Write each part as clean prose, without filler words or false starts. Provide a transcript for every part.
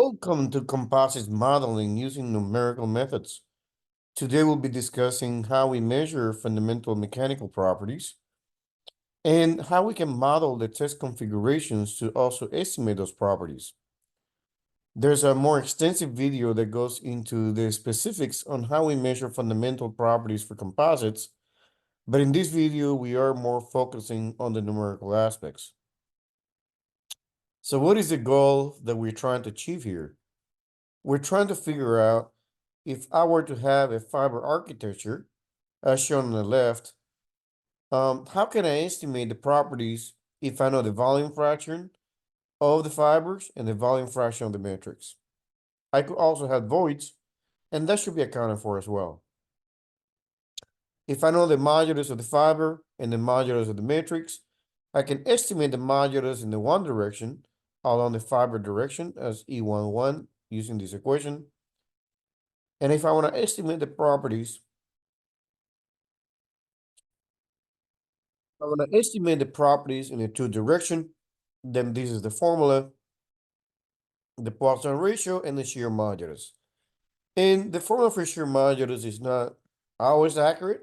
Welcome to composite modeling using numerical methods. Today we'll be discussing how we measure fundamental mechanical properties and how we can model the test configurations to also estimate those properties. There's a more extensive video that goes into the specifics on how we measure fundamental properties for composites, but in this video we are more focusing on the numerical aspects. So what is the goal that we're trying to achieve here? We're trying to figure out if I were to have a fiber architecture, as shown on the left, how can I estimate the properties if I know the volume fraction of the fibers and the volume fraction of the matrix? I could also have voids, and that should be accounted for as well. If I know the modulus of the fiber and the modulus of the matrix, I can estimate the modulus in the one direction along the fiber direction as E11 using this equation. And if I want to estimate the properties, I want to estimate the properties in the two direction, then this is the formula, the Poisson ratio and the shear modulus. And the formula for shear modulus is not always accurate.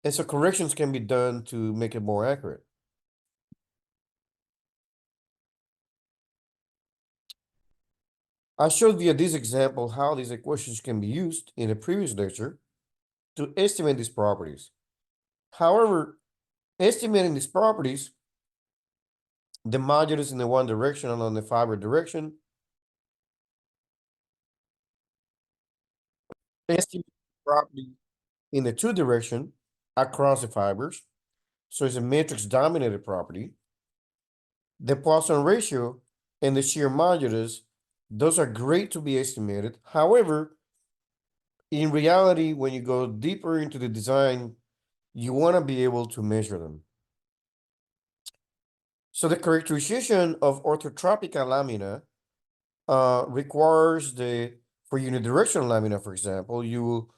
And so corrections can be done to make it more accurate. I showed via this example how these equations can be used in a previous lecture to estimate these properties. However, estimating these properties, the modulus in the one direction along the fiber direction, estimate the property in the two direction across the fibers. So it's a matrix dominated property. The Poisson ratio and the shear modulus, those are great to be estimated. However, in reality, when you go deeper into the design, you want to be able to measure them. So the characterization of orthotropical lamina requires for unidirectional lamina, for example, you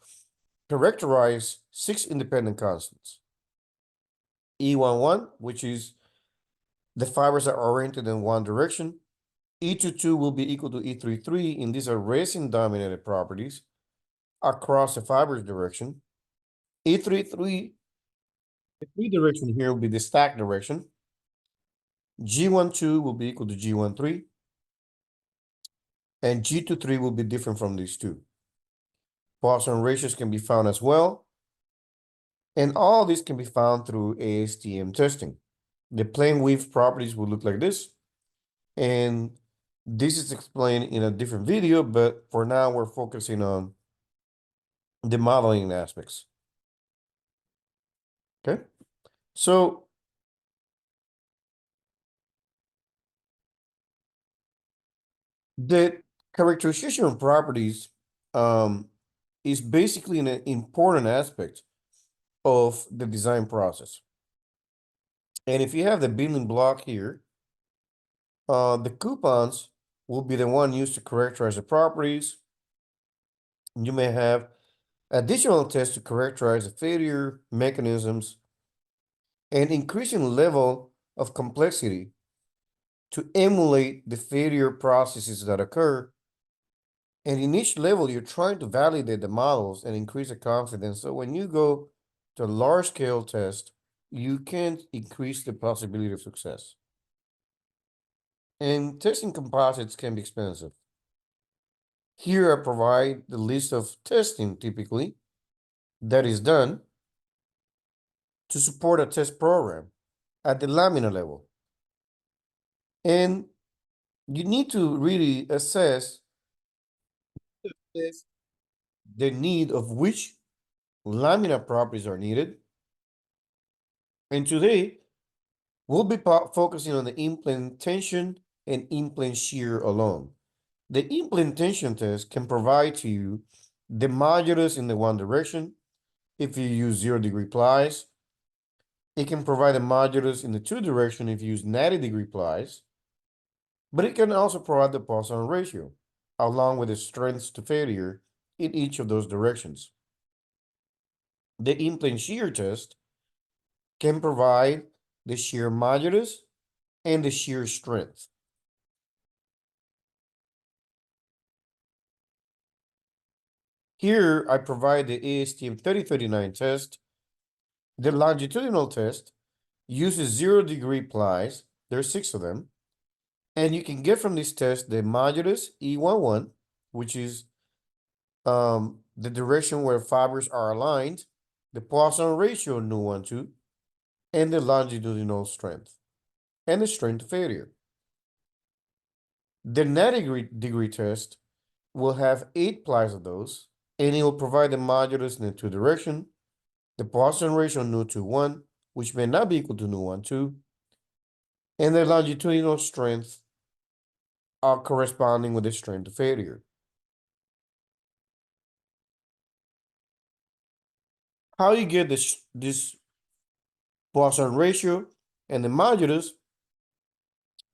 characterize 6 independent constants. E11, which is the fibers are oriented in one direction. E22 will be equal to E33, and these are resin-dominated properties across the fiber's direction. E33, the three direction here will be the stack direction. G12 will be equal to G13, and G23 will be different from these two. Poisson ratios can be found as well, and all these can be found through ASTM testing. The plane weave properties will look like this, and this is explained in a different video, but for now we're focusing on the modeling aspects. Okay, so the characterization of properties is basically an important aspect of the design process. And if you have the building block here, the coupons will be the one used to characterize the properties. You may have additional tests to characterize the failure mechanisms and increasing level of complexity to emulate the failure processes that occur. And in each level, you're trying to validate the models and increase the confidence. So when you go to a large scale test, you can increase the possibility of success. And testing composites can be expensive. Here I provide the list of testing typically that is done to support a test program at the lamina level. And you need to really assess the need of which lamina properties are needed. And today, we'll be focusing on the in-plane tension and in-plane shear alone. The in-plane tension test can provide to you the modulus in the one direction if you use 0-degree plies. It can provide a modulus in the two direction if you use 90-degree plies. But it can also provide the Poisson ratio, along with the strengths to failure in each of those directions. The in-plane shear test can provide the shear modulus and the shear strength. Here, I provide the ASTM 3039 test. The longitudinal test uses 0-degree plies. There's 6 of them. And you can get from this test the modulus E11, which is the direction where fibers are aligned, the Poisson ratio nu12, and the longitudinal strength, and the strength of failure. The 90-degree test will have 8 plies of those, and it will provide the modulus in the 2 direction, the Poisson ratio nu21, which may not be equal to nu12, and the longitudinal strength are corresponding with the strength of failure. How you get this Poisson ratio and the modulus,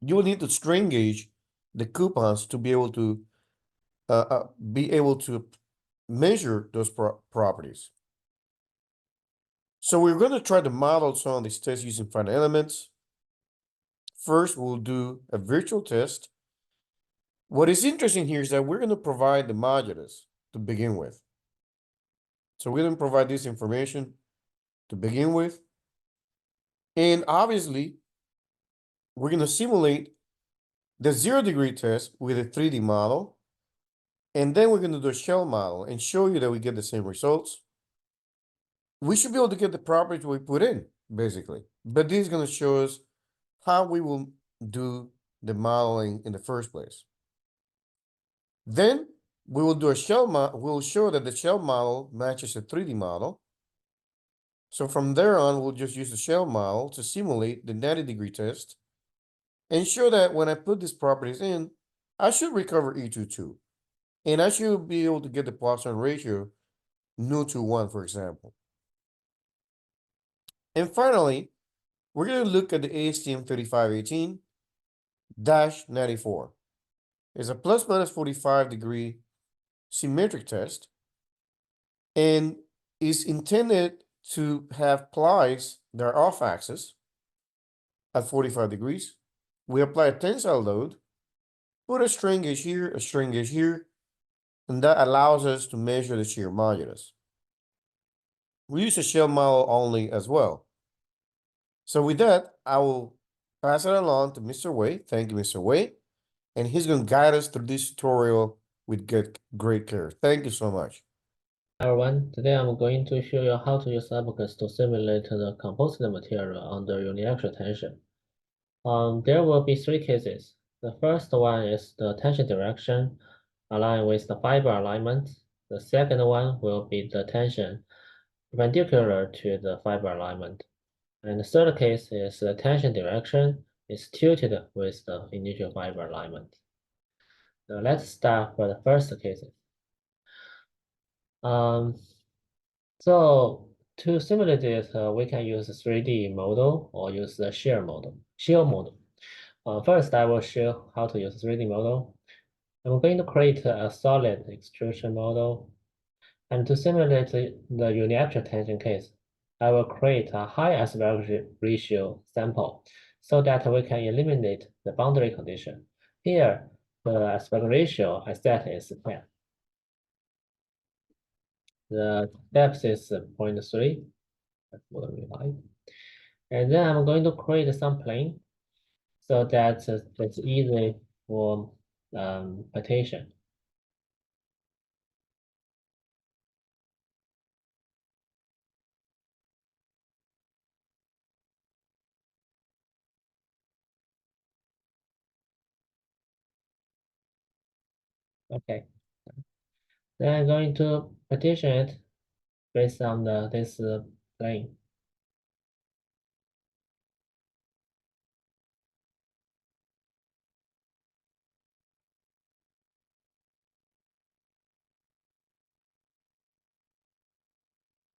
you will need to strain gauge the coupons to be able to measure those properties. So we're going to try to model some of these tests using finite elements. First, we'll do a virtual test. What is interesting here is that we're going to provide the modulus to begin with. So we're going to provide this information to begin with. And obviously, we're going to simulate the 0-degree test with a 3D model. And then we're going to do a shell model and show you that we get the same results. We should be able to get the properties we put in, basically. But this is going to show us how we will do the modeling in the first place. Then we will do a shell model. We'll show that the shell model matches a 3D model. So from there on, we'll just use the shell model to simulate the 90-degree test and show that when I put these properties in, I should recover E22. And I should be able to get the Poisson ratio nu21, for example. And finally, we're going to look at the ASTM 3518-94. It's a plus minus 45-degree symmetric test and is intended to have plies that are off axis at 45 degrees. We apply a tensile load, put a strain gauge here, a strain gauge here, and that allows us to measure the shear modulus. We use a shell model only as well. So with that, I will pass it along to Mr. Wei. Thank you, Mr. Wei. And he's going to guide us through this tutorial with great care. Thank you so much. Everyone, today I'm going to show you how to use ABAQUS to simulate the composite material under uniaxial tension. There will be 3 cases. The first one is the tension direction aligned with the fiber alignment. The second one will be the tension perpendicular to the fiber alignment. And the third case is the tension direction is tilted with the initial fiber alignment. Now let's start for the first case. So to simulate it, we can use a 3D model or use the shear model. First, I will show how to use 3D model. I'm going to create a solid extrusion model. And to simulate the uniaxial tension case, I will create a high aspect ratio sample so that we can eliminate the boundary condition. Here, the aspect ratio I set is 10. The depth is 0.3. That's what we like. And then I'm going to create some plane so that it's easy for partition. Okay. Then I'm going to partition it based on this plane.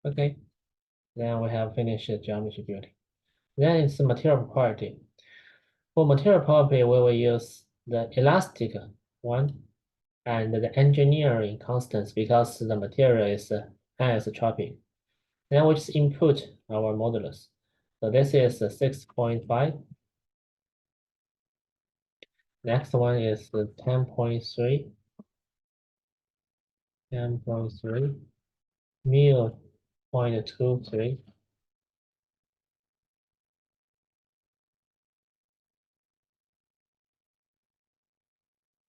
Okay. Then we have finished the geometry building. Then it's the material property. For material property, we will use the elastic one and the engineering constants because the material is anisotropic. Then we just input our modulus. So this is 6.5. Next one is 10.3. 10.3, mu 0.23.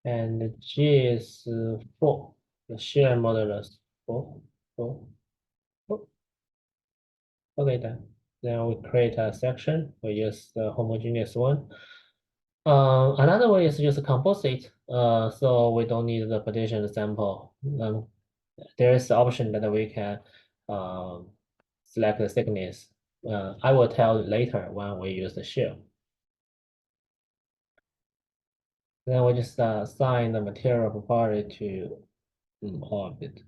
And G is 4. The shear modulus 4, 4, 4. Okay, then we create a section. We use the homogeneous one. Another way is use a composite. So we don't need the partition sample. There is the option that we can select the thickness. I will tell later when we use the shear. Then we just assign the material property to orbit.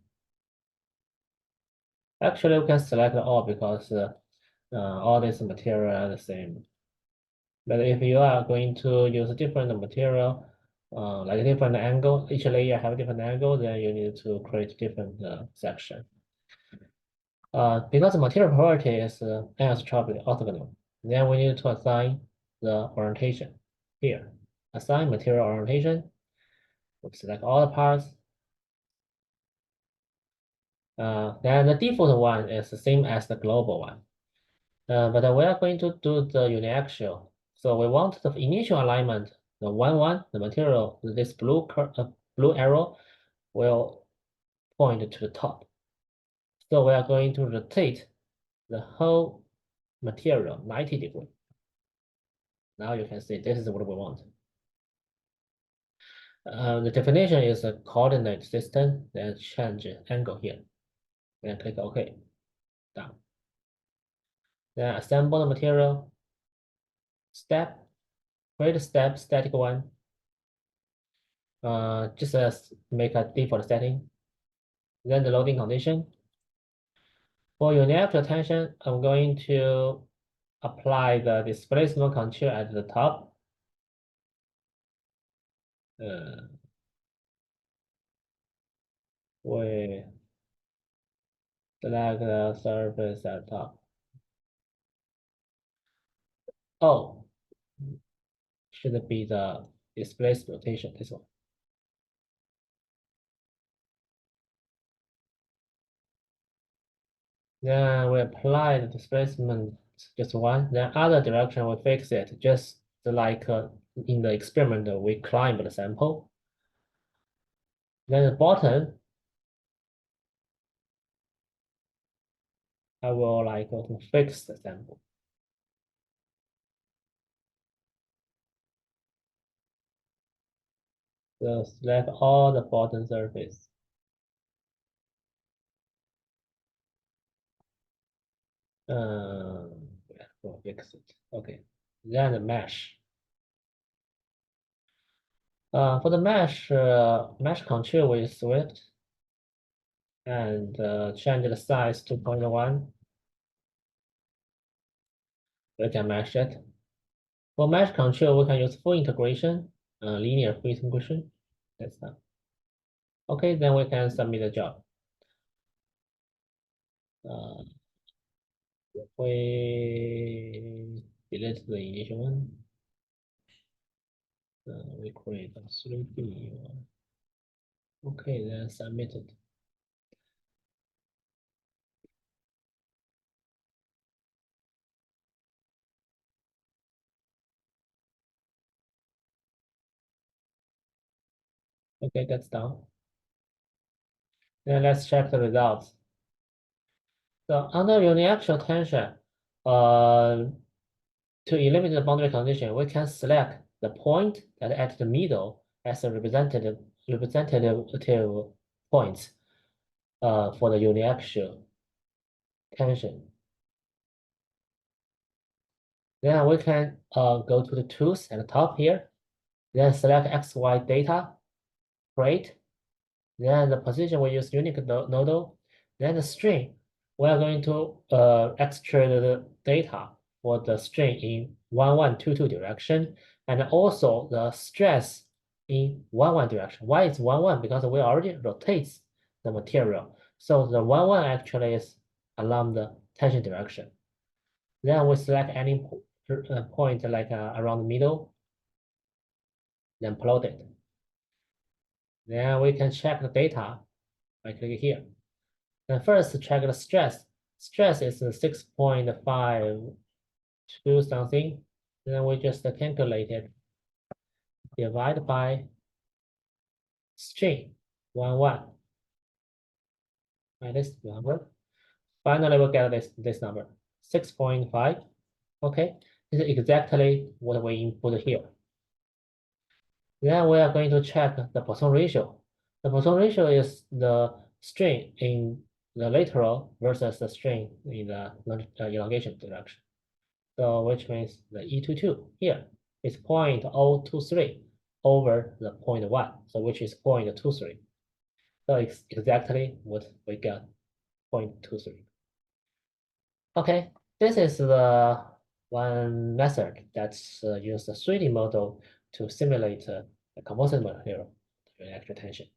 Actually, we can select all because all these material are the same. But if you are going to use a different material, like a different angle, each layer have a different angle, then you need to create different section. Because the material property is anisotropic orthogonal, then we need to assign the orientation here. Assign material orientation. We select all the parts. Then the default one is the same as the global one. But we are going to do the uniaxial. So we want the initial alignment, the 1, the material, this blue arrow will point to the top. So we are going to rotate the whole material 90 degrees. Now you can see this is what we want. The definition is a coordinate system, then change angle here. Then click OK. Done. Then assemble the material. Step. Create a step, static one. Just make a default setting. Then the loading condition. For uniaxial tension, I'm going to apply the displacement control at the top. We select the surface at top. Oh, should be the displaced rotation, this one. Then we apply the displacement just one. Then other direction we fix it just like in the experiment we climb the sample. Then the bottom, I will like go to fix the sample. So select all the bottom surface. We'll fix it. Okay. Then the mesh. For the mesh control we Swift and change the size to 0.1. We can mesh it. For mesh control, we can use full integration, linear full integration. That's done. Okay, then we can submit the job. We delete the initial one. We create a 3D one. Okay, then submit it. Okay, that's done. Then let's check the results. So under uniaxial tension, to eliminate the boundary condition, we can select the point that at the middle as a representative points for the uniaxial tension. Then we can go to the tools at the top here, then select XY data, create. Then the position we use unique nodal. Then the string, we are going to extract the data for the string in 1122 direction, and also the stress in 11 direction. Why it's 11? Because we already rotate the material. So the 11 actually is along the tension direction. Then we select any point like around the middle, then plot it. Then we can check the data. I click here. Then first check the stress. Stress is 6.52 something. Then we just calculate it. Divide by strain 1. By this number. Finally, we'll get this number 6.5. Okay, this is exactly what we input here. Then we are going to check the Poisson ratio. The Poisson ratio is the strain in the lateral versus the strain in the elongation direction. So which means the E22 here is 0.023 over the 0.1, so which is 0.23. So it's exactly what we got, 0.23. Okay, this is the one method that's use the 3D model to simulate the composite material electric tension.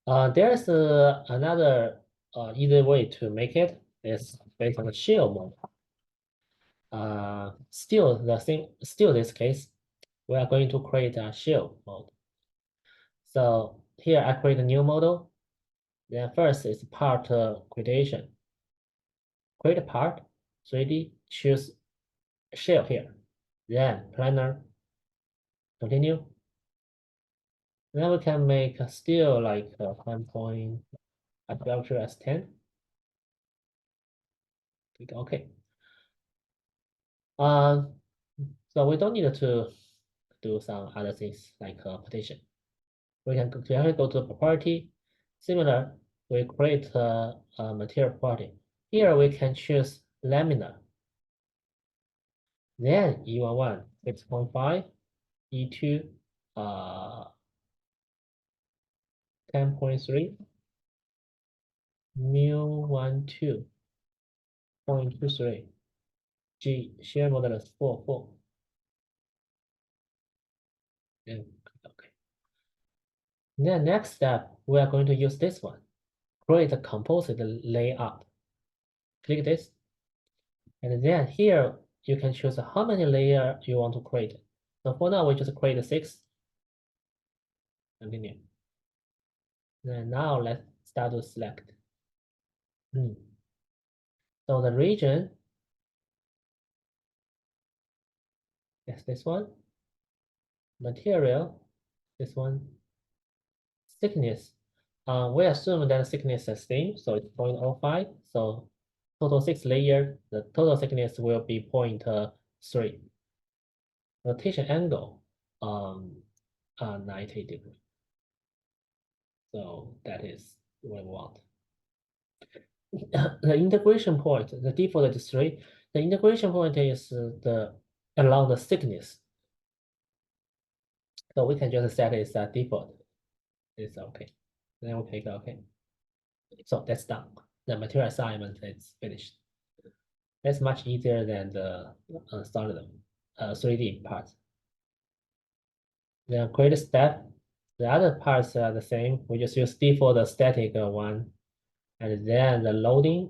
There's another easy way to make it. It's based on the shear model. Still this case, we are going to create a shear mode. So here I create a new model. Then first is part creation. Create a part, 3D, choose shear here. Then planar, continue. Then we can make still like 10 point aperture as 10. Click OK. So we don't need to do some other things like partition. We can directly go to property. Similar, we create a material property. Here we can choose laminar. Then E11 6.5, E2 10.3, mu12 0.23. G shear modulus 4. And okay. Then next step, we are going to use this one. Create a composite layout. Click this. And then here you can choose how many layers you want to create. So for now, we just create 6. Continue. Then now let's start to select. So the region is this one. Material, this one. Thickness. We assume that thickness is same, so it's 0.05. So total 6 layer, the total thickness will be 0.3. Rotation angle, 90 degrees. So that is what we want. The integration point, the default is 3. The integration point is along the thickness. So we can just set it as a default. It's okay. Then we'll click OK. So that's done. The material assignment is finished. That's much easier than the solid 3D part. Then create a step. The other parts are the same. We just use default static one. And then the loading.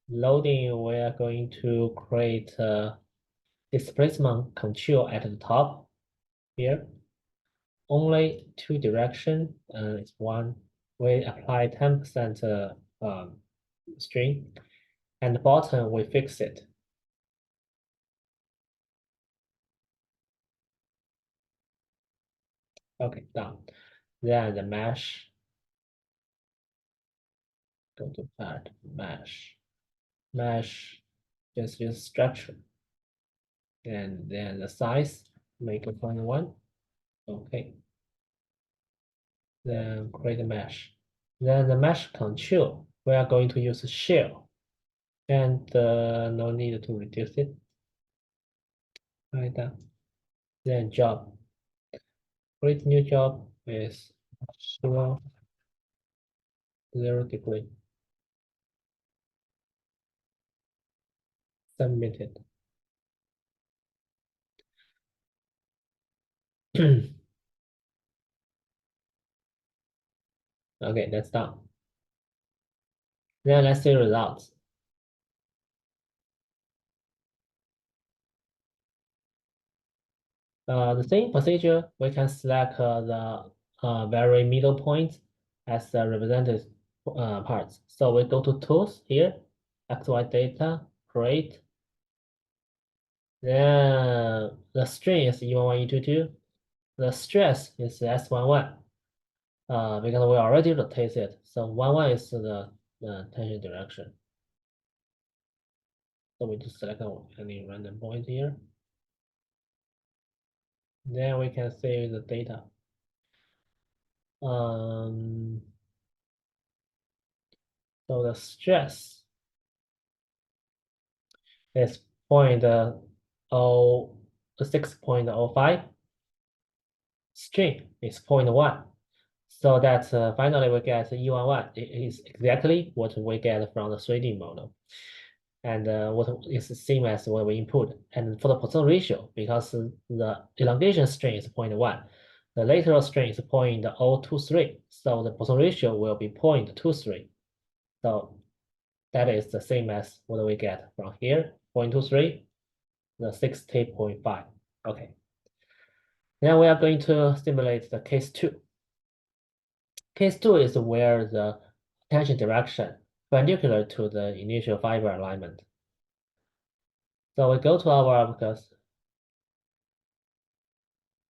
Loading, we are going to create a displacement control at the top here. Only 2 direction, it's 1. We apply 10% strain. And the bottom, we fix it. Okay, done. Then the mesh. Go to part, mesh. Mesh, just use structure. And then the size, make it 0.1. Okay. Then create a mesh. Then the mesh control, we are going to use a shear. And no need to reduce it. Right down. Then job. Create new job with 0 degree. Submitted. Okay, that's done. Then let's see results. The same procedure, we can select the very middle point as the represented parts. So we go to tools here, XY data, create. Then the string is E11, E22. The stress is S11. Because we already rotate it. So 11 is the tension direction. So we just select any random point here. Then we can see the data. So the stress is 6.05. Strain is 0.1. So that finally we get E11. It is exactly what we get from the 3D model. And what is the same as what we input. And for the Poisson ratio, because the elongation strain is 0.1, the lateral strain is 0.023. So the Poisson ratio will be 0.23. So that is the same as what we get from here, 0.23, the 60.5. Okay. Now we are going to simulate the case 2. Case 2 is where the tension direction perpendicular to the initial fiber alignment. So we go to our ABAQUS.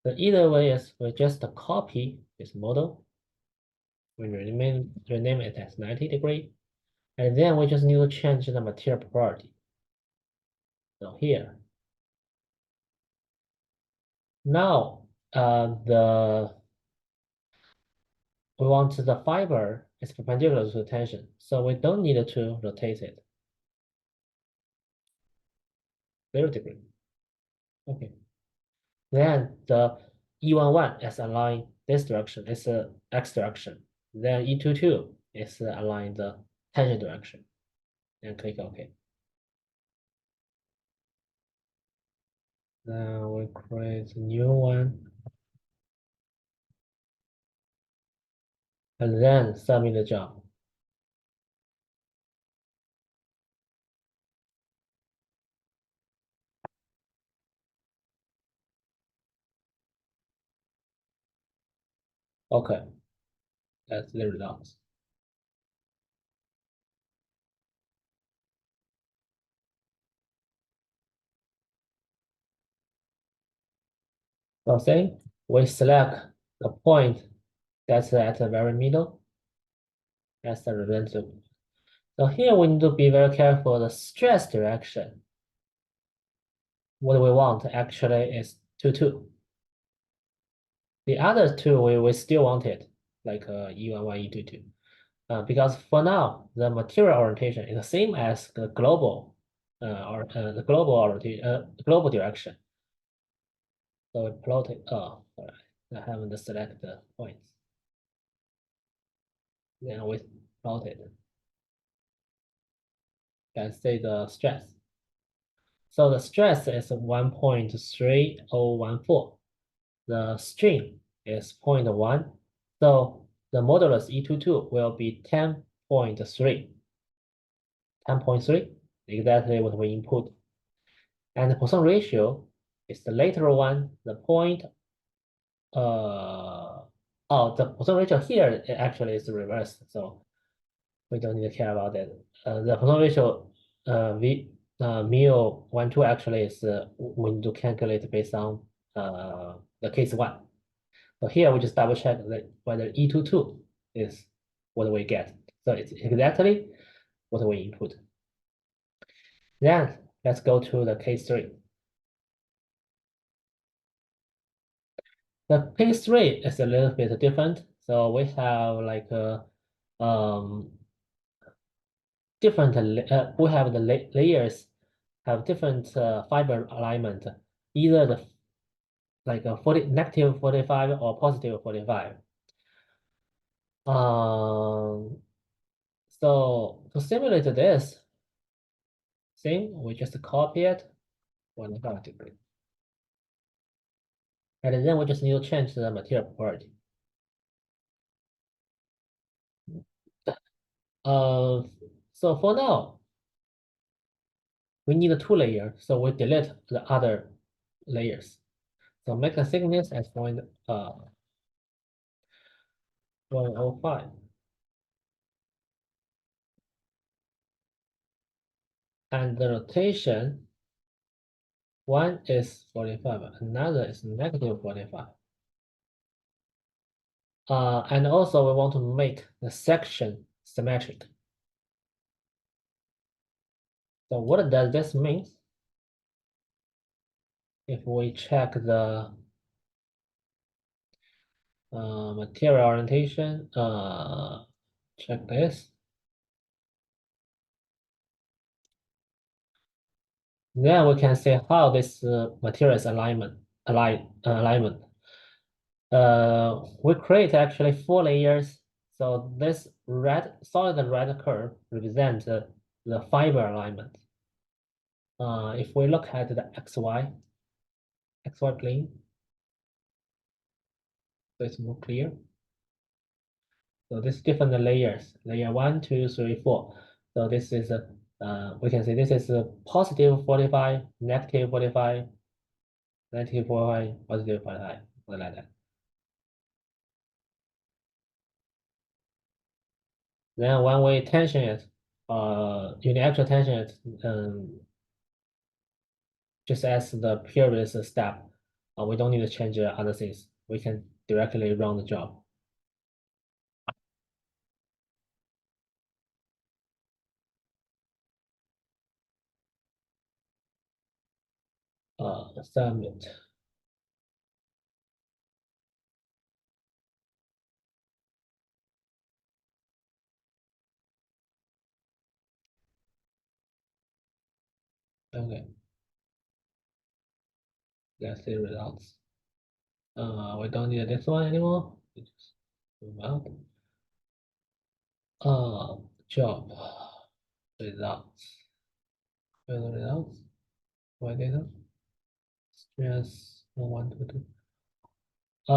The either way is we just copy this model. We rename it as 90 degree. And then we just need to change the material property. So here. Now we want the fiber is perpendicular to the tension. So we don't need to rotate it. 0 degree. Okay. Then the E11 is aligned this direction, it's the X direction. Then E22 is aligned the tangent direction. And click OK. Now we create a new one. And then submit the job. Okay, that's the results. So say we select the point that's at the very middle. That's the representative. So here we need to be very careful. The stress direction, what we want actually is 2, 2. The other two we still want it, like E11, E22. Because for now, the material orientation is the same as the global the global orientation, global direction. So we plot it. Oh, all right. I haven't selected the points. Then we plot it. Can see the stress. So the stress is 1.3014. The strain is 0.1. So the modulus E22 will be 10.3. 10.3, exactly what we input. And the Poisson ratio is the later one, the point. The Poisson ratio here actually is reversed, so we don't need to care about it. The Poisson ratio mu 1, 2 actually is we need to calculate based on the case 1. So here we just double check whether E22 is what we get. So it's exactly what we input. Then let's go to the case 3. The case 3 is a little bit different. So we have like different we have the layers have different fiber alignment, either the like a negative 45 or positive 45. So to simulate this thing, we just copy it 1.5 degree. And then we just need to change the material property. So for now, we need a 2 layer, so we delete the other layers. So make the thickness as 1.05. and the rotation, one is 45, another is negative 45. And also we want to make the section symmetric. So what does this mean? If we check the material orientation, check this. Then we can see how this material is alignment. We create actually 4 layers. So this solid red curve represents the fiber alignment. If we look at the XY plane, so it's more clear. So this different layers, layer 1, 2, 3, 4. So this is we can say this is a positive 45, negative 45, negative 45, positive 45, something like that. Then when we tension it, uniaxial tension it, just as the previous step, we don't need to change other things. We can directly run the job. Submit. Okay. Let's see results. We don't need this one anymore. We just move out. Job results. Further results. Why data? Stress 1, 2, 2.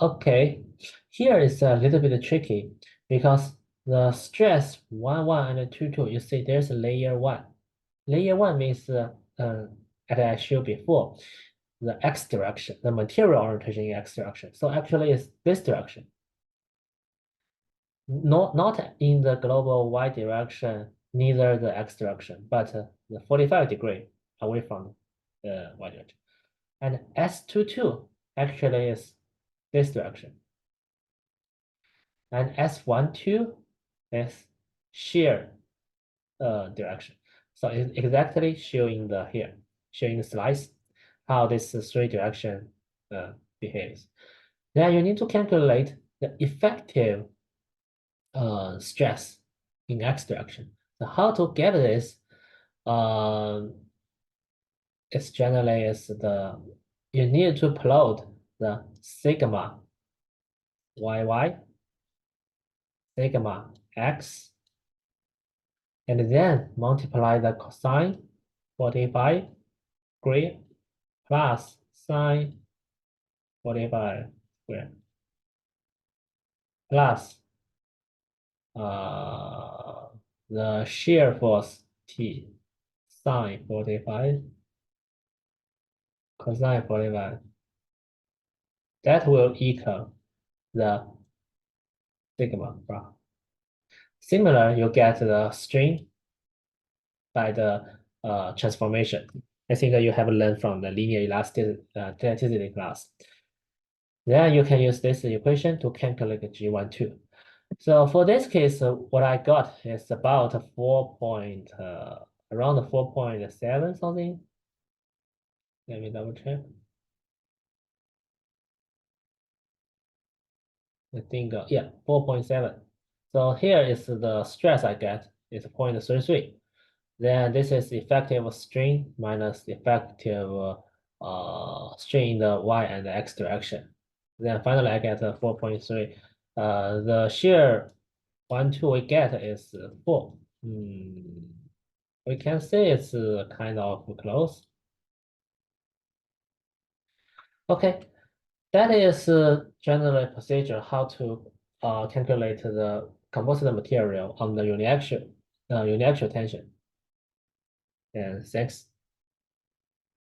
Okay. Here is a little bit tricky because the stress 1, 1 and 2, 2. You see, there's a layer 1. Layer 1 means as I showed before, the x direction, the material orientation in x direction. So actually, it's this direction. Not in the global y direction, neither the x direction, but the 45 degree away from the y direction. And S22 actually is this direction. And S12 is shear direction. So it's exactly showing showing the slice, how this 3 direction behaves. Then you need to calculate the effective stress in x direction. So how to get this? It's generally you need to plot the sigma yy, sigma x, and then multiply the cosine 45 degree plus sine 45 square plus the shear force T sine 45 cosine 45. That will equal the sigma. Similar, you get the strain by the transformation. I think that you have learned from the linear elasticity class. Then you can use this equation to calculate the G12. So for this case, what I got is about around 4.7 something. Let me double check. I think, yeah, 4.7. So here is the stress I get is 0.33. Then this is effective strain minus effective strain in the y and the x direction. Then finally I get 4.3. The shear 1, 2 we get is 4. We can say it's kind of close. Okay, that is general procedure how to calculate the composite material on the uniaxial tension. And thanks.